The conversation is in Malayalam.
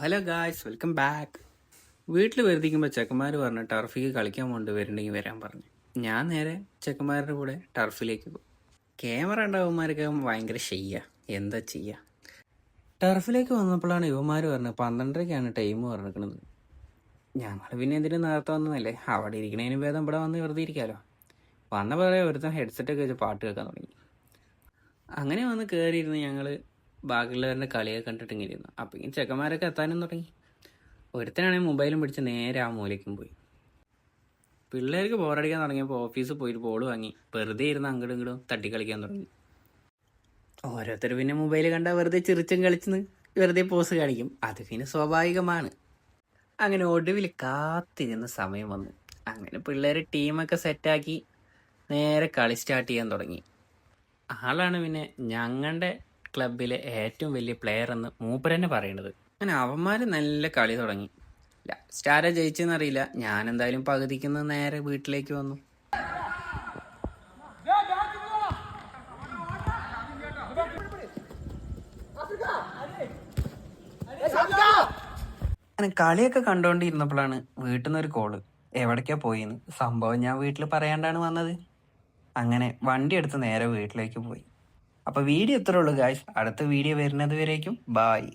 Hello guys, welcome back. വീട്ടിൽ വെറുതിരിക്കുമ്പോൾ ചെക്കന്മാർ പറഞ്ഞു ടർഫിക്ക് കളിക്കാൻ കൊണ്ട് വരുന്നുണ്ടെങ്കിൽ വരാൻ പറഞ്ഞു. ഞാൻ നേരെ ചെക്കന്മാരുടെ കൂടെ ടർഫിലേക്ക് പോകും. ക്യാമറ ഉണ്ടാവുമാരൊക്കെ ഭയങ്കര ഷെയ്യ, എന്താ ചെയ്യുക. ടർഫിലേക്ക് വന്നപ്പോഴാണ് യുവമാർ പറഞ്ഞത് 12:30-ക്കാണ് ടൈം പറഞ്ഞിരിക്കുന്നത്. ഞങ്ങൾ പിന്നെ എന്തിനും നേരത്തെ വന്നതല്ലേ, അവിടെ ഇരിക്കണതിന് ഭേദം ഇവിടെ വന്ന് വെറുതെ ഇരിക്കാമല്ലോ. വന്ന പോലെ ഒരുത്തൻ ഹെഡ്സെറ്റൊക്കെ വെച്ച് പാട്ട് കേൾക്കാൻ തുടങ്ങി. അങ്ങനെ വന്ന് കയറിയിരുന്ന് ഞങ്ങൾ ബാക്കിയുള്ളവരുടെ കളിയൊക്കെ കണ്ടിട്ട് ഇങ്ങനെ ഇരുന്നു. അപ്പം ഈ ചെക്കന്മാരൊക്കെ എത്താനും തുടങ്ങി. ഒരുത്തനാണെങ്കിൽ മൊബൈലും പിടിച്ച് നേരെ ആ മൂലയ്ക്കും പോയി. പിള്ളേർക്ക് ബോറടിക്കാൻ തുടങ്ങിയപ്പോൾ ഓഫീസിൽ പോയിട്ട് ബോൾ വാങ്ങി വെറുതെ ഇരുന്ന് അങ്ങോട്ടും ഇങ്ങോട്ടും തട്ടി കളിക്കാൻ തുടങ്ങി. ഓരോരുത്തർ പിന്നെ മൊബൈൽ കണ്ടാൽ വെറുതെ ചിറിച്ചും കളിച്ചെന്ന് വെറുതെ പോസ് കാണിക്കും. അത് പിന്നെ സ്വാഭാവികമാണ്. അങ്ങനെ ഒടുവിൽ കാത്തിരുന്ന സമയം വന്നു. അങ്ങനെ പിള്ളേർ ടീമൊക്കെ സെറ്റാക്കി നേരെ കളി സ്റ്റാർട്ട് ചെയ്യാൻ തുടങ്ങി. ആളാണ് പിന്നെ ഞങ്ങളുടെ ക്ലബിലെ ഏറ്റവും വലിയ പ്ലെയർ എന്ന് മൂപ്പരെന്നെ പറയേണ്ടത്. അങ്ങനെ അവന്മാർ നല്ല കളി തുടങ്ങി. സ്റ്റാര ജയിച്ചെന്നറിയില്ല. ഞാൻ എന്തായാലും പകുതിക്കുന്ന നേരെ വീട്ടിലേക്ക് വന്നു. അങ്ങനെ കളിയൊക്കെ കണ്ടുകൊണ്ടിരുന്നപ്പോഴാണ് വീട്ടിൽ നിന്നൊരു കോള്. എവിടേക്കാ പോയിന്ന്. സംഭവം ഞാൻ വീട്ടിൽ പറയാണ്ടാണ് വന്നത്. അങ്ങനെ വണ്ടി എടുത്ത് നേരെ വീട്ടിലേക്ക് പോയി. അപ്പോൾ വീഡിയോ ഇത്രേ ഉള്ളൂ ഗായ്സ്. അടുത്ത വീഡിയോ വരുന്നത് വരേക്കും ബായ്.